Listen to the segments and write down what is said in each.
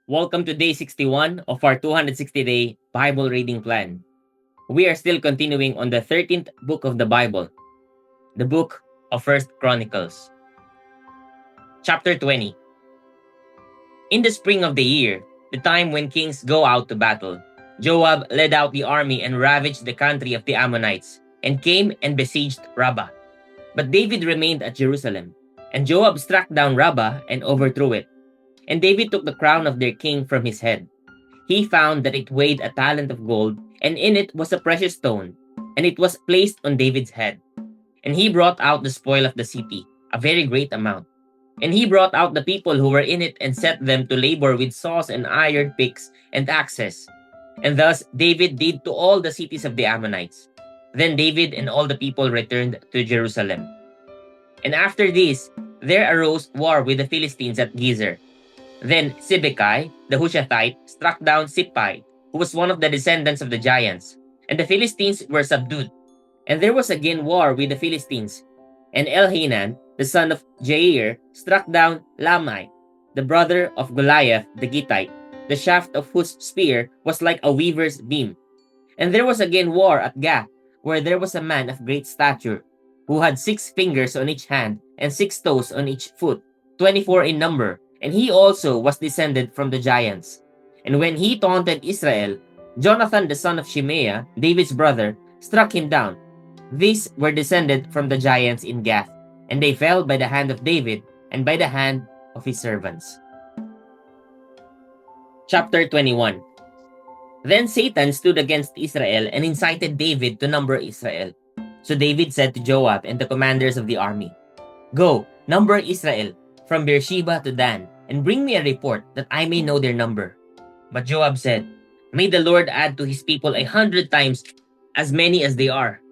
Welcome to day 61 of our 260-day Bible reading plan. We are still continuing on the 13th book of the Bible, the book of 1st Chronicles. Chapter 20. In the spring of the year, the time when kings go out to battle, Joab led out the army and ravaged the country of the Ammonites, and came and besieged Rabbah. But David remained at Jerusalem, and Joab struck down Rabbah and overthrew it. And David took the crown of their king from his head. He found that it weighed a talent of gold, and in it was a precious stone, and it was placed on David's head. And he brought out the spoil of the city, a very great amount. And he brought out the people who were in it and set them to labor with saws and iron picks and axes. And thus David did to all the cities of the Ammonites. Then David and all the people returned to Jerusalem. And after this, there arose war with the Philistines at Gezer. Then Sibbecai, the Hushathite, struck down Sippai, who was one of the descendants of the giants, and the Philistines were subdued. And there was again war with the Philistines. And Elhanan, the son of Jair, struck down Lamai, the brother of Goliath the Gittite, the shaft of whose spear was like a weaver's beam. And there was again war at Gath, where there was a man of great stature, who had 6 fingers on each hand and 6 toes on each foot, 24 in number, and he also was descended from the giants. And when he taunted Israel, Jonathan the son of Shimeah, David's brother, struck him down. These were descended from the giants in Gath, and they fell by the hand of David and by the hand of his servants. Chapter 21. Then Satan stood against Israel and incited David to number Israel. So David said to Joab and the commanders of the army, "Go, number Israel from Beersheba to Dan, and bring me a report that I may know their number." But Joab said, "May the Lord add to his people 100 times as many as they are.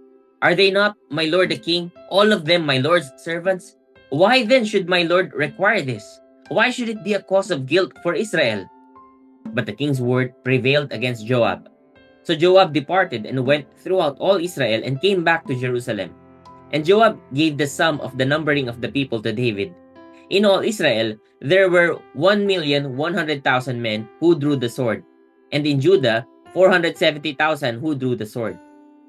Are they not, my lord the king, all of them my lord's servants? Why then should my lord require this? Why should it be a cause of guilt for Israel?" But the king's word prevailed against Joab. So Joab departed and went throughout all Israel and came back to Jerusalem. And Joab gave the sum of the numbering of the people to David. In all Israel, there were 1,100,000 men who drew the sword, and in Judah, 470,000 who drew the sword.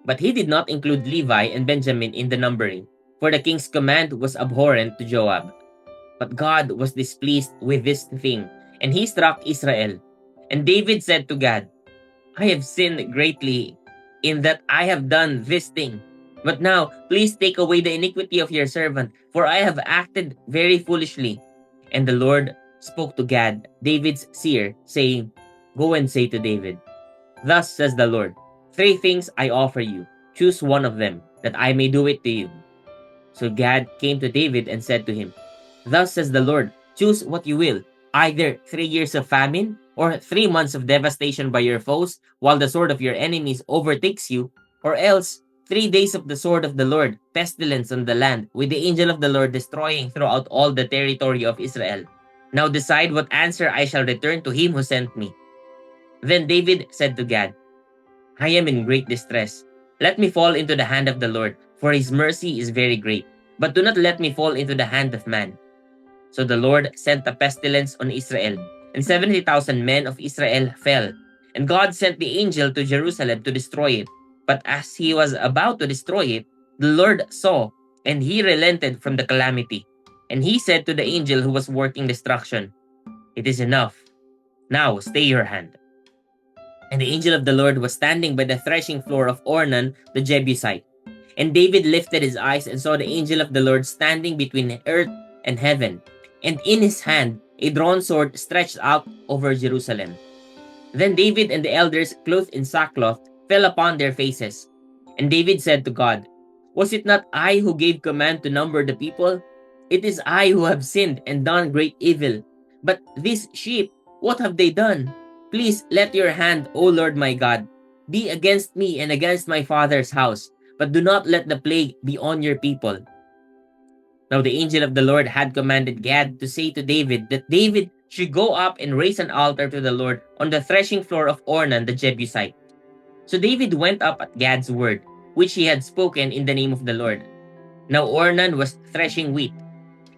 But he did not include Levi and Benjamin in the numbering, for the king's command was abhorrent to Joab. But God was displeased with this thing, and he struck Israel. And David said to God, "I have sinned greatly in that I have done this thing. But now, please take away the iniquity of your servant, for I have acted very foolishly." And the Lord spoke to Gad, David's seer, saying, "Go and say to David, Thus says the Lord, 3 things I offer you. Choose one of them, that I may do it to you." So Gad came to David and said to him, "Thus says the Lord, choose what you will, either 3 years of famine, or 3 months of devastation by your foes, while the sword of your enemies overtakes you, or else 3 days of the sword of the Lord, pestilence on the land, with the angel of the Lord destroying throughout all the territory of Israel. Now decide what answer I shall return to him who sent me." Then David said to Gad, "I am in great distress. Let me fall into the hand of the Lord, for his mercy is very great. But do not let me fall into the hand of man." So the Lord sent a pestilence on Israel, and 70,000 men of Israel fell. And God sent the angel to Jerusalem to destroy it. But as he was about to destroy it, the Lord saw, and he relented from the calamity. And he said to the angel who was working destruction, "It is enough. Now stay your hand." And the angel of the Lord was standing by the threshing floor of Ornan the Jebusite. And David lifted his eyes and saw the angel of the Lord standing between earth and heaven, and in his hand a drawn sword stretched out over Jerusalem. Then David and the elders, clothed in sackcloth, fell upon their faces. And David said to God, "Was it not I who gave command to number the people? It is I who have sinned and done great evil. But these sheep, what have they done? Please let your hand, O Lord my God, be against me and against my father's house, but do not let the plague be on your people." Now the angel of the Lord had commanded Gad to say to David that David should go up and raise an altar to the Lord on the threshing floor of Ornan the Jebusite. So David went up at Gad's word, which he had spoken in the name of the Lord. Now Ornan was threshing wheat.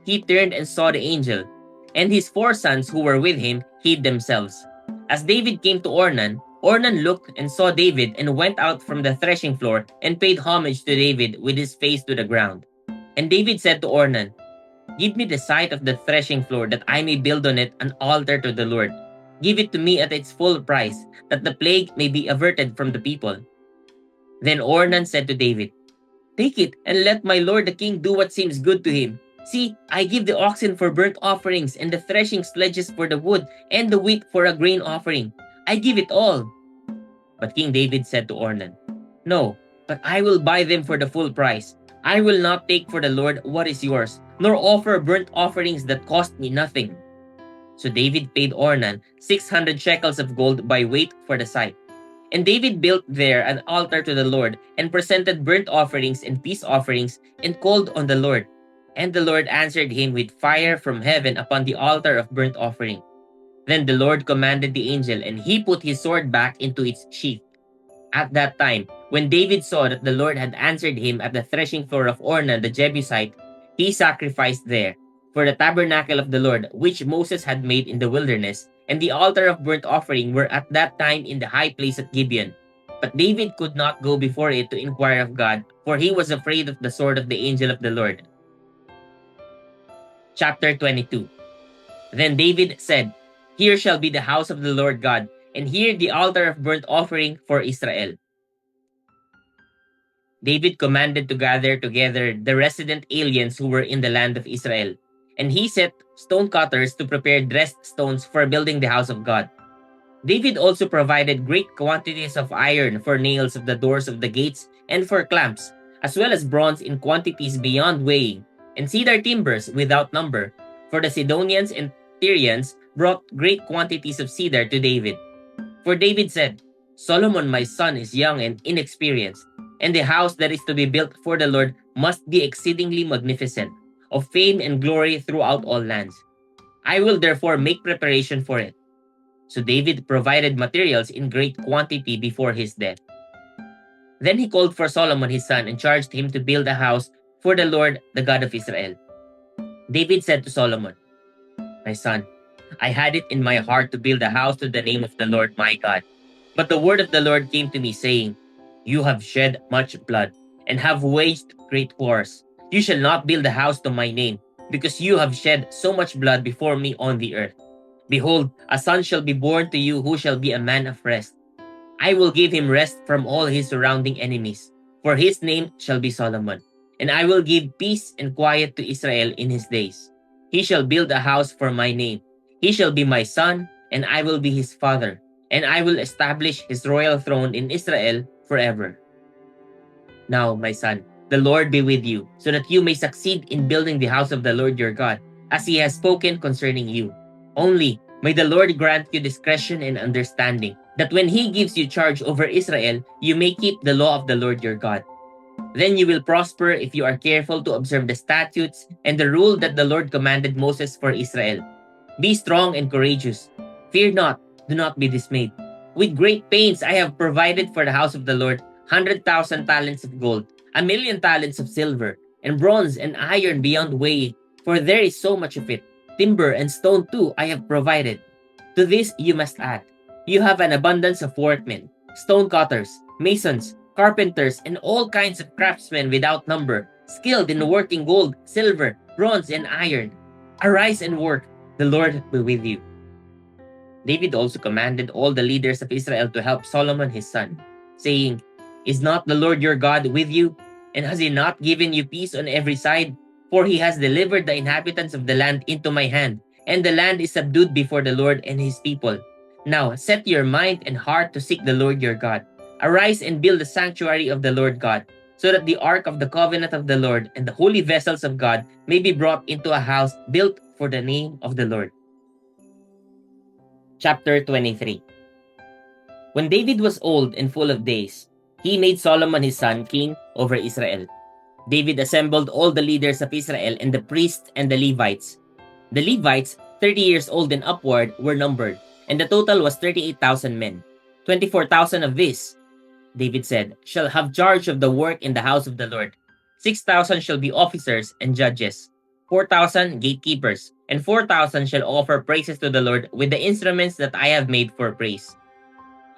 He turned and saw the angel, and his 4 sons who were with him hid themselves. As David came to Ornan, Ornan looked and saw David and went out from the threshing floor and paid homage to David with his face to the ground. And David said to Ornan, "Give me the site of the threshing floor that I may build on it an altar to the Lord. Give it to me at its full price, that the plague may be averted from the people." Then Ornan said to David, "Take it and let my lord the king do what seems good to him. See, I give the oxen for burnt offerings and the threshing sledges for the wood and the wheat for a grain offering. I give it all." But King David said to Ornan, "No, but I will buy them for the full price. I will not take for the Lord what is yours, nor offer burnt offerings that cost me nothing." So David paid Ornan 600 shekels of gold by weight for the site. And David built there an altar to the Lord, and presented burnt offerings and peace offerings, and called on the Lord. And the Lord answered him with fire from heaven upon the altar of burnt offering. Then the Lord commanded the angel, and he put his sword back into its sheath. At that time, when David saw that the Lord had answered him at the threshing floor of Ornan the Jebusite, he sacrificed there. For the tabernacle of the Lord, which Moses had made in the wilderness, and the altar of burnt offering were at that time in the high place at Gibeon. But David could not go before it to inquire of God, for he was afraid of the sword of the angel of the Lord. Chapter 22. Then David said, "Here shall be the house of the Lord God, and here the altar of burnt offering for Israel." David commanded to gather together the resident aliens who were in the land of Israel, and he set stone cutters to prepare dressed stones for building the house of God. David also provided great quantities of iron for nails of the doors of the gates and for clamps, as well as bronze in quantities beyond weighing, and cedar timbers without number, for the Sidonians and Tyrians brought great quantities of cedar to David. For David said, "Solomon my son is young and inexperienced, and the house that is to be built for the Lord must be exceedingly magnificent, of fame and glory throughout all lands. I will therefore make preparation for it." So David provided materials in great quantity before his death. Then he called for Solomon his son and charged him to build a house for the Lord, the God of Israel. David said to Solomon, "My son, I had it in my heart to build a house to the name of the Lord my God. But the word of the Lord came to me, saying, You have shed much blood, and have waged great wars. You shall not build a house to my name, because you have shed so much blood before me on the earth. Behold, a son shall be born to you who shall be a man of rest. I will give him rest from all his surrounding enemies, for his name shall be Solomon. And I will give peace and quiet to Israel in his days. He shall build a house for my name. He shall be my son, and I will be his father. And I will establish his royal throne in Israel forever. Now, my son, the Lord be with you, so that you may succeed in building the house of the Lord your God, as he has spoken concerning you. Only, may the Lord grant you discretion and understanding, that when he gives you charge over Israel, you may keep the law of the Lord your God. Then you will prosper if you are careful to observe the statutes and the rule that the Lord commanded Moses for Israel. Be strong and courageous. Fear not, do not be dismayed. With great pains I have provided for the house of the Lord 100,000 talents of gold, 1,000,000 talents of silver, and bronze and iron beyond weighing, for there is so much of it. Timber and stone too I have provided. To this you must add, you have an abundance of workmen, stone cutters, masons, carpenters, and all kinds of craftsmen without number, skilled in working gold, silver, bronze, and iron. Arise and work, the Lord be with you. David also commanded all the leaders of Israel to help Solomon his son, saying, Is not the Lord your God with you? And has he not given you peace on every side? For he has delivered the inhabitants of the land into my hand, and the land is subdued before the Lord and his people. Now set your mind and heart to seek the Lord your God. Arise and build the sanctuary of the Lord God, so that the ark of the covenant of the Lord and the holy vessels of God may be brought into a house built for the name of the Lord. Chapter 23. When David was old and full of days, he made Solomon his son king over Israel. David assembled all the leaders of Israel and the priests and the Levites. The Levites, 30 years old and upward, were numbered, and the total was 38,000 men. 24,000 of these, David said, shall have charge of the work in the house of the Lord. 6,000 shall be officers and judges. 4,000 gatekeepers, and 4,000 shall offer praises to the Lord with the instruments that I have made for praise.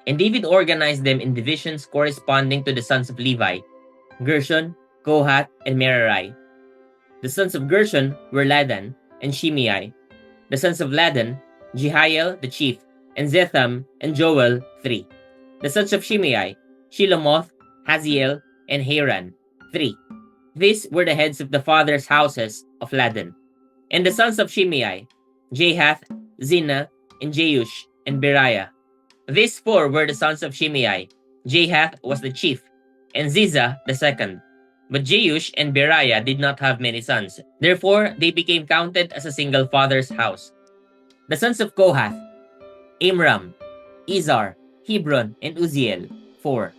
And David organized them in divisions corresponding to the sons of Levi, Gershon, Kohath, and Merari. The sons of Gershon were Ladan and Shimei. The sons of Ladan, Jehiel the chief, and Zetham and Joel 3. The sons of Shimei, Shilomoth, Haziel, and Haran 3. These were the heads of the fathers' houses of Ladan. And the sons of Shimei, Jahath, Zina, and Jeush, and Beriah. These four were the sons of Shimei. Jahath was the chief, and Ziza the second. But Jeush and Beriah did not have many sons. Therefore, they became counted as a single father's house. The sons of Kohath, Amram, Izhar, Hebron, and Uzziel, 4.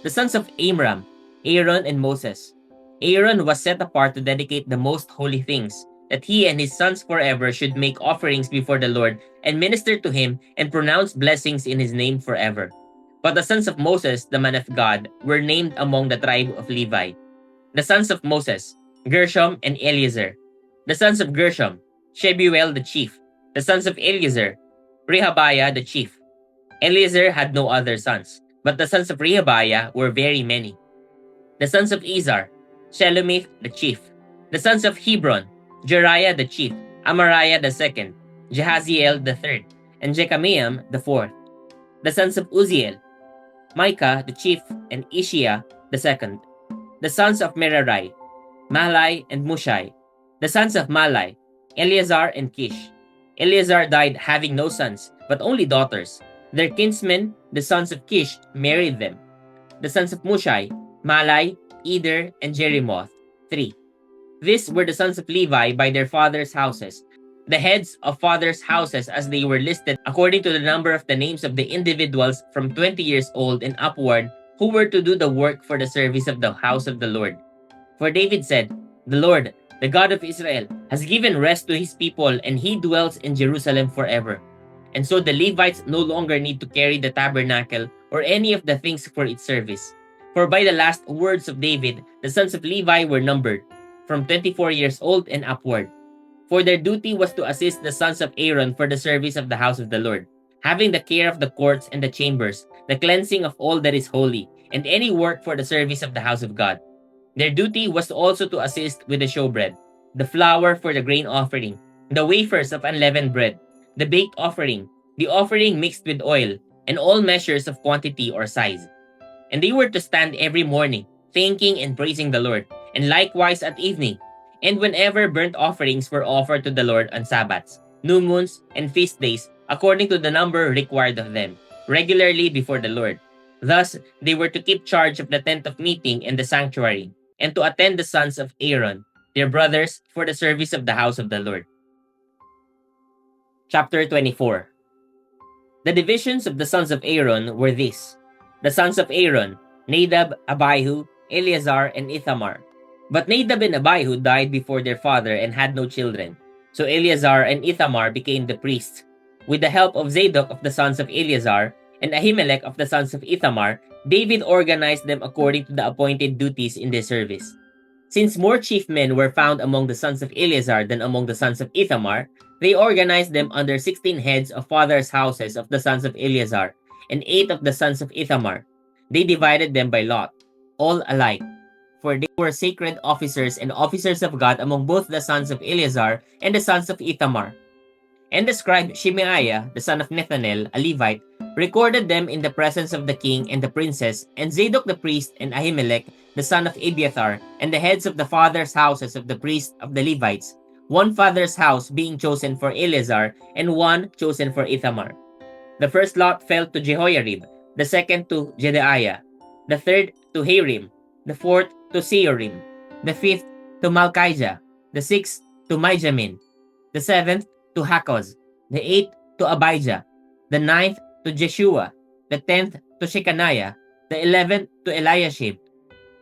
The sons of Amram, Aaron and Moses. Aaron was set apart to dedicate the most holy things, that he and his sons forever should make offerings before the Lord and minister to him and pronounce blessings in his name forever. But the sons of Moses, the man of God, were named among the tribe of Levi. The sons of Moses, Gershom and Eleazar. The sons of Gershom, Shebuel the chief. The sons of Eleazar, Rehabiah the chief. Eleazar had no other sons, but the sons of Rehabiah were very many. The sons of Izhar, Shelomith the chief. The sons of Hebron, Jeriah the chief, Amariah the second, Jahaziel the third, and Jekameam the fourth. The sons of Uzziel, Micah the chief, and Ishiah the second. The sons of Merari, Mahlai and Mushai. The sons of Mahlai, Eleazar and Kish. Eleazar died having no sons, but only daughters. Their kinsmen, the sons of Kish, married them. The sons of Mushai, Mahlai, Eder, and Jerimoth, 3. These were the sons of Levi by their fathers' houses, the heads of fathers' houses as they were listed according to the number of the names of the individuals from 20 years old and upward who were to do the work for the service of the house of the Lord. For David said, "The Lord, the God of Israel, has given rest to his people, and he dwells in Jerusalem forever." And so the Levites no longer need to carry the tabernacle or any of the things for its service. For by the last words of David, the sons of Levi were numbered, from 24 years old and upward. For their duty was to assist the sons of Aaron for the service of the house of the Lord, having the care of the courts and the chambers, the cleansing of all that is holy, and any work for the service of the house of God. Their duty was also to assist with the showbread, the flour for the grain offering, the wafers of unleavened bread, the baked offering, the offering mixed with oil, and all measures of quantity or size. And they were to stand every morning, thanking and praising the Lord, and likewise at evening, and whenever burnt offerings were offered to the Lord on Sabbaths, new moons, and feast days, according to the number required of them, regularly before the Lord. Thus, they were to keep charge of the tent of meeting and the sanctuary, and to attend the sons of Aaron, their brothers, for the service of the house of the Lord. Chapter 24. The divisions of the sons of Aaron were these: the sons of Aaron, Nadab, Abihu, Eleazar, and Ithamar. But Nadab and Abihu died before their father and had no children. So Eleazar and Ithamar became the priests. With the help of Zadok of the sons of Eleazar and Ahimelech of the sons of Ithamar, David organized them according to the appointed duties in their service. Since more chief men were found among the sons of Eleazar than among the sons of Ithamar, they organized them under 16 heads of fathers' houses of the sons of Eleazar and 8 of the sons of Ithamar. They divided them by lot, all alike, for they were sacred officers and officers of God among both the sons of Eleazar and the sons of Ithamar. And the scribe Shemaiah, the son of Nethanel, a Levite, recorded them in the presence of the king and the princes, and Zadok the priest and Ahimelech, the son of Abiathar, and the heads of the fathers' houses of the priests of the Levites, one father's house being chosen for Eleazar, and one chosen for Ithamar. The first lot fell to Jehoiarib, the second to Jedaiah, the third to Harim, the fourth to Seorim, the fifth to Malchijah, the sixth to Mijamin, the seventh to Hakoz, the eighth to Abijah, the ninth to Jeshua, the 10th to Shechaniah, the 11th to Eliashib,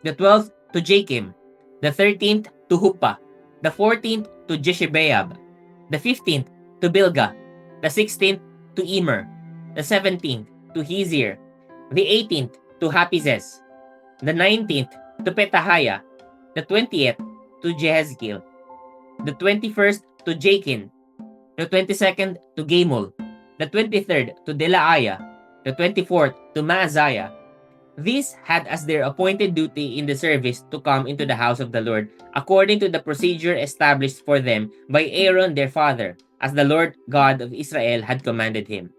the 12th to Jakim, the 13th to Huppah, the 14th to Jeshebeab, the 15th to Bilgah, the 16th to Emer, the 17th to Hezir, the 18th to Hapizes, the 19th to Petahiah, the 20th to Jehezkiel. the 21st to Jakin, the 22nd to Gamul, the 23rd to Delaaiah, the 24th to Maaziah. These had as their appointed duty in the service to come into the house of the Lord, according to the procedure established for them by Aaron their father, as the Lord God of Israel had commanded him.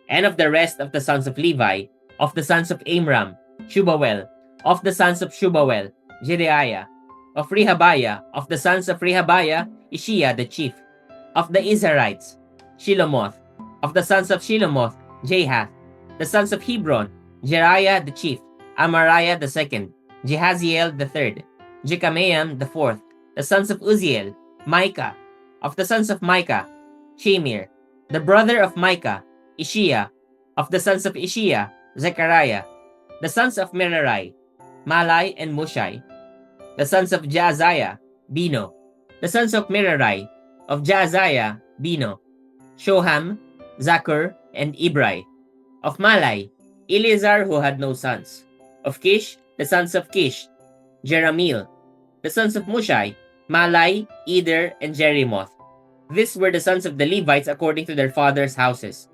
And of the rest of the sons of Levi, of the sons of Amram, Shubawel, of the sons of Shubawel, Jedaiah, of Rehabiah, of the sons of Rehabiah, Ishiah the chief, of the Izharites, Shilomoth, of the sons of Shilomoth, Jahath, the sons of Hebron, Jeriah the chief, Amariah the second, Jehaziel the third, Jekameam the fourth, the sons of Uzziel, Micah, of the sons of Micah, Shamir, the brother of Micah, Ishiah, of the sons of Ishiah, Zechariah, the sons of Merari, Malai and Mushai, the sons of Jaaziah, Bino, the sons of Merari, of Jaaziah, Bino, Shoham, Zakur, and Ibrai, of Malai, Eleazar who had no sons, of Kish, the sons of Kish, Jerahmeel, the sons of Mushai, Malai, Eder, and Jerimoth. These were the sons of the Levites according to their fathers' houses.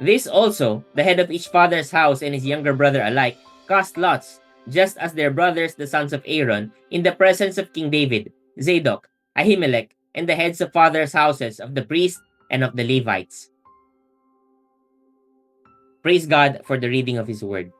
This also, the head of each father's house and his younger brother alike, cast lots, just as their brothers the sons of Aaron, in the presence of King David, Zadok, Ahimelech, and the heads of fathers' houses of the priests and of the Levites. Praise God for the reading of His Word.